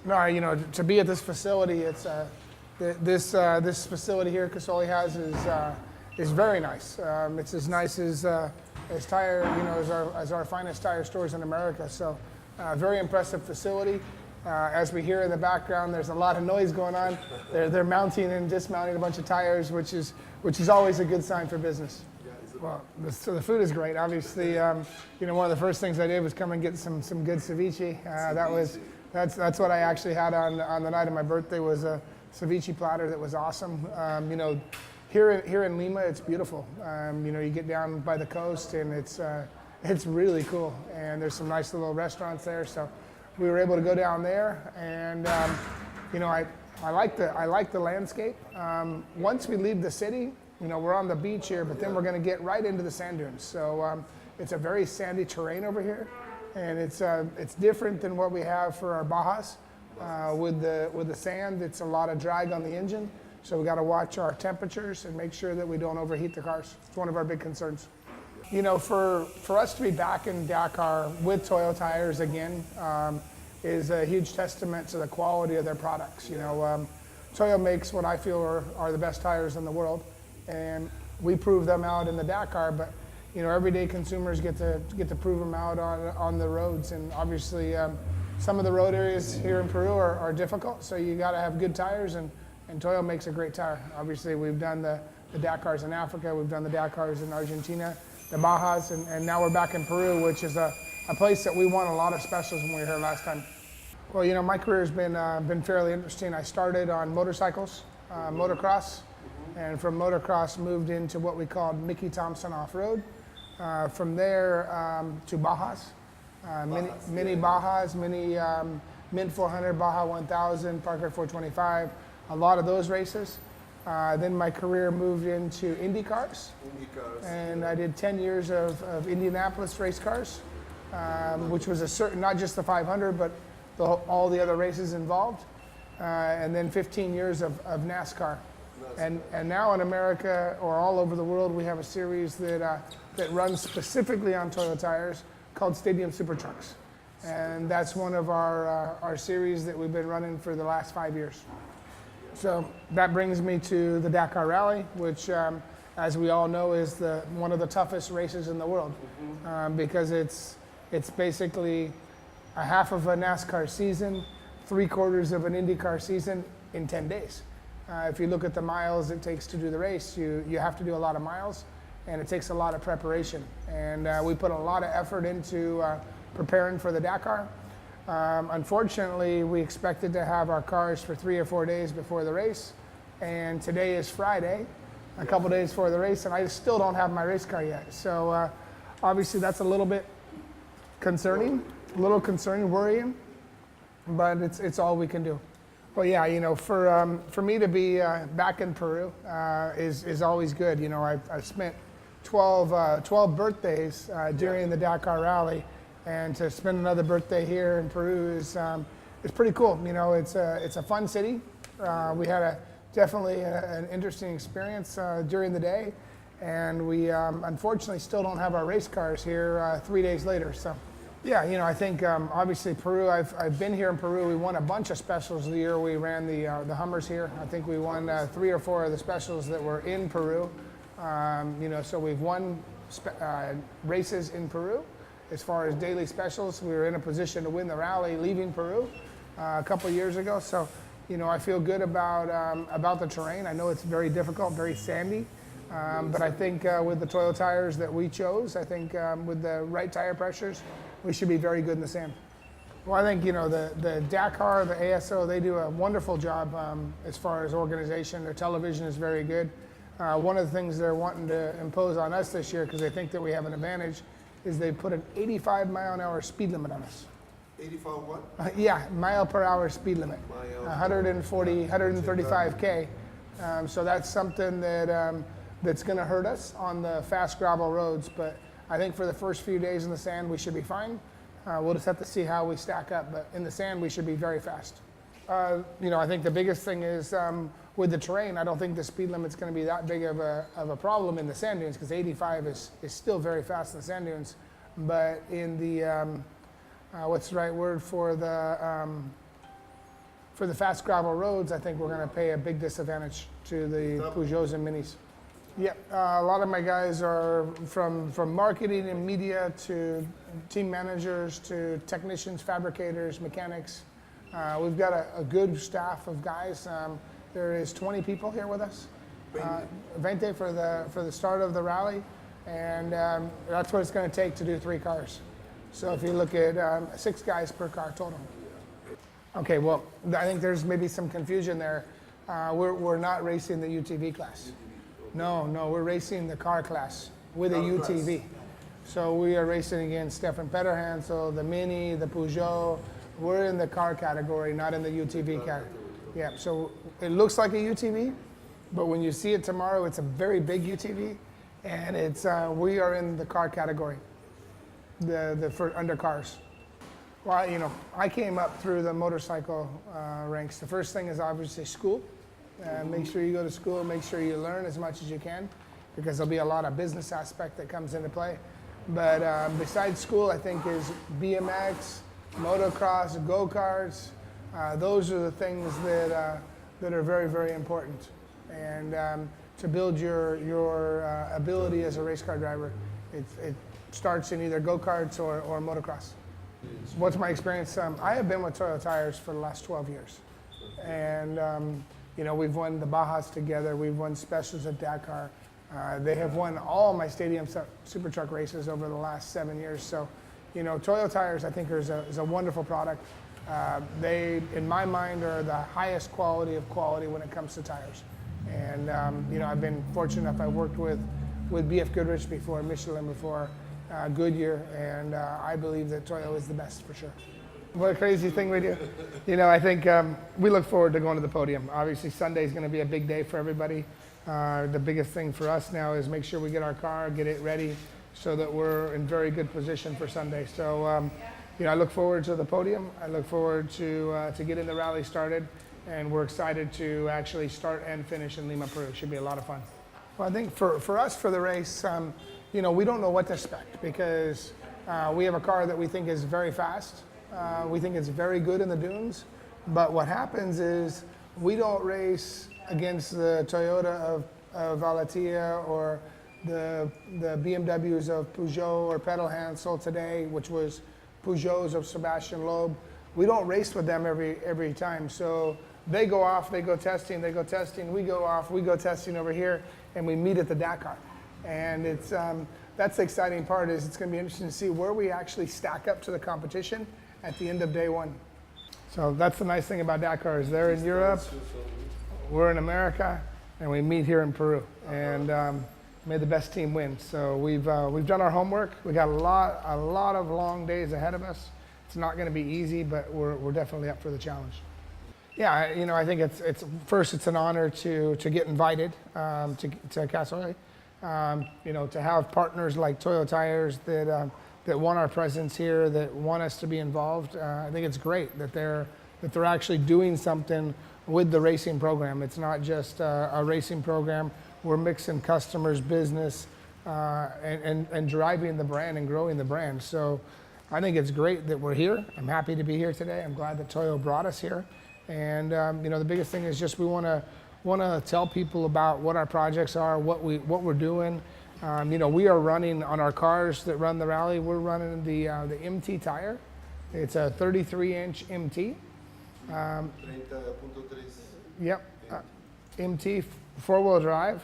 No, to be at this facility, it's this facility here Casoli has is very nice. It's as nice as tire, as our finest tire stores in America. So, very impressive facility. As we hear in the background, there's a lot of noise going on. They're mounting and dismounting a bunch of tires, which is always a good sign for business. Well, so the food is great. Obviously, one of the first things I did was come and get some good ceviche. That's what I actually had on the night of my birthday, was a ceviche platter that was awesome. Here in Lima, it's beautiful. You get down by the coast and it's really cool. And there's some nice little restaurants there. So we were able to go down there, and I like the landscape. Once we leave the city, we're on the beach here, but then we're going to get right into the sand dunes. So it's a very sandy terrain over here, and it's different than what we have for our Bajas. With the sand, it's a lot of drag on the engine, so we got to watch our temperatures and make sure that we don't overheat the cars. It's one of our big concerns. For us to be back in Dakar with Toyo tires again is a huge testament to the quality of their products. Toyo makes what I feel are the best tires in the world, and we prove them out in the Dakar. But everyday consumers get to prove them out on the roads, and obviously some of the road areas here in Peru are difficult, so you got to have good tires, and Toyo makes a great tire. Obviously, we've done the Dakars in Africa, we've done the Dakars in Argentina, the Bajas, and now we're back in Peru, which is a place that we won a lot of specials when we were here last time. Well, my career has been fairly interesting. I started on motorcycles, motocross, and from motocross moved into what we called Mickey Thompson off-road. From there to Bajas, mini Bajas, mini Mint 400, Baja 1000, Parker 425, a lot of those races. Then my career moved into Indy cars, and I did 10 years of Indianapolis race cars, which was not just the 500, but all the other races involved, and then 15 years of NASCAR. And now in America, or all over the world, we have a series that runs specifically on Toyo tires called Stadium Super Trucks. And that's one of our series that we've been running for the last 5 years. So that brings me to the Dakar Rally, which, as we all know, is one of the toughest races in the world, because it's basically a half of a NASCAR season, 3/4 of an IndyCar season in 10 days. If you look at the miles it takes to do the race, you have to do a lot of miles, and it takes a lot of preparation. And we put a lot of effort into preparing for the Dakar. Unfortunately, we expected to have our cars for 3 or 4 days before the race, and today is Friday, a couple days before the race, and I still don't have my race car yet. So obviously that's a little bit concerning, worrying, but it's all we can do. Well, yeah, for me to be back in Peru is always good. I've spent 12 birthdays during the Dakar Rally, and to spend another birthday here in Peru is pretty cool. It's a fun city. We had definitely an interesting experience during the day, and we unfortunately still don't have our race cars here 3 days later. So. Yeah, I think obviously Peru, I've been here in Peru. We won a bunch of specials the year we ran the Hummers here. I think we won 3 or 4 of the specials that were in Peru. So we've won races in Peru. As far as daily specials, we were in a position to win the rally leaving Peru a couple of years ago. So, I feel good about the terrain. I know it's very difficult, very sandy. But I think with the Toyo tires that we chose, I think with the right tire pressures, we should be very good in the sand. Well, I think, the Dakar, the ASO, they do a wonderful job as far as organization. Their television is very good. One of the things they're wanting to impose on us this year, because they think that we have an advantage, is they put an 85 mile an hour speed limit on us. 85 what? Yeah, mile per hour speed limit. 140, 135K. So that's something that's going to hurt us on the fast gravel roads. But I think for the first few days in the sand, we should be fine. We'll just have to see how we stack up. But in the sand, we should be very fast. I think the biggest thing is with the terrain, I don't think the speed limit's going to be that big of a problem in the sand dunes, because 85 is still very fast in the sand dunes. But in the, what's the right word for the for the fast gravel roads, I think we're going to pay a big disadvantage to the Peugeots and Minis. Yep, a lot of my guys are from marketing and media to team managers to technicians, fabricators, mechanics. We've got a good staff of guys. There is 20 people here with us. 20 for the start of the rally, and that's what it's going to take to do 3 cars. So if you look at 6 guys per car total. Okay, well, I think there's maybe some confusion there. We're not racing the UTV class. No, we're racing the car class with a UTV. So we are racing against Stefan Petterhansel, the Mini, the Peugeot. We're in the car category, not in the UTV category. Yeah, so it looks like a UTV, but when you see it tomorrow, it's a very big UTV, and we are in the car category, for under cars. Well, I came up through the motorcycle ranks. The first thing is obviously school. Make sure you go to school, make sure you learn as much as you can, because there'll be a lot of business aspect that comes into play. But besides school, I think is BMX, motocross, go-karts. Those are the things that are very, very important. And to build your ability as a race car driver, it starts in either go-karts or motocross. What's my experience? I have been with Toyo Tires for the last 12 years. And, we've won the Bajas together. We've won specials at Dakar. They have won all my stadium super truck races over the last 7 years. So, Toyo Tires, I think, is a wonderful product. They, in my mind, are the highest quality of quality when it comes to tires. And, I've been fortunate enough. I worked with BF Goodrich before, Michelin before, Goodyear, and I believe that Toyo is the best for sure. What a crazy thing we do. I think we look forward to going to the podium. Obviously, Sunday is going to be a big day for everybody. The biggest thing for us now is make sure we get our car, get it ready, so that we're in very good position for Sunday. So, I look forward to the podium. I look forward to getting the rally started, and we're excited to actually start and finish in Lima, Peru. It should be a lot of fun. Well, I think for us, for the race, we don't know what to expect, because we have a car that we think is very fast. We think it's very good in the dunes, but what happens is we don't race against the Toyota of Alatia or the BMWs of Peugeot or Petterhansel today, which was Peugeots of Sebastian Loeb. We don't race with them every time. So they go off, they go testing, we go off, we go testing over here, and we meet at the Dakar. And that's the exciting part, is it's going to be interesting to see where we actually stack up to the competition at the end of day one. So that's the nice thing about Dakar, is they're in Europe, we're in America, and we meet here in Peru. And may the best team win. So we've done our homework. We got a lot of long days ahead of us. It's not going to be easy, but we're definitely up for the challenge. Yeah, I think it's an honor to get invited to Casole. To have partners like Toyo Tires that want our presence here, that want us to be involved. I think it's great that they're actually doing something with the racing program. It's not just a racing program. We're mixing customers, business, and driving the brand and growing the brand. So I think it's great that we're here. I'm happy to be here today. I'm glad that Toyo brought us here. And the biggest thing is just we want to tell people about what our projects are, what we're doing. We are running on our cars that run the rally. We're running the MT tire. It's a 33-inch MT. 30.3. Yep, MT four-wheel drive,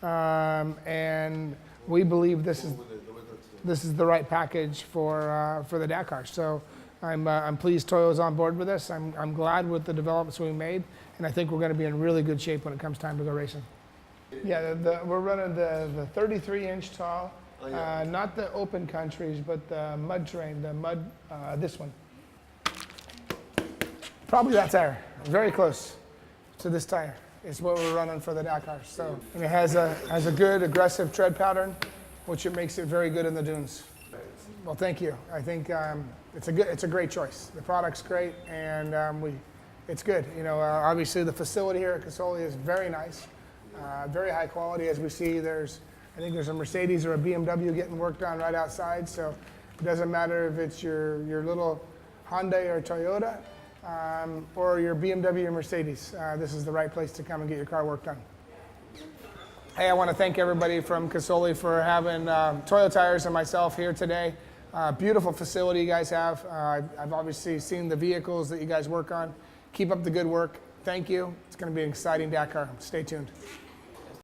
and we believe this is the right package for the Dakar. So I'm pleased Toyo's on board with us. I'm glad with the developments we made, and I think we're going to be in really good shape when it comes time to go racing. Yeah, we're running the 33-inch tall, not the open countries, but the mud terrain, this one. Probably that tire, very close to this tire. Is what we're running for the Dakar. So, and it has a good aggressive tread pattern, which it makes it very good in the dunes. Well, thank you. I think it's a great choice. The product's great, and it's good. Obviously the facility here at Casole is very nice, very high quality. As we see, I think there's a Mercedes or a BMW getting worked on right outside. So it doesn't matter if it's your little Hyundai or Toyota. or your BMW or Mercedes, this is the right place to come and get your car work done. Hey, I want to thank everybody from Casoli for having Toyo Tires and myself here today. Beautiful facility you guys have. I've obviously seen the vehicles that you guys work on. Keep up the good work. Thank you. It's going to be an exciting Dakar. Stay tuned.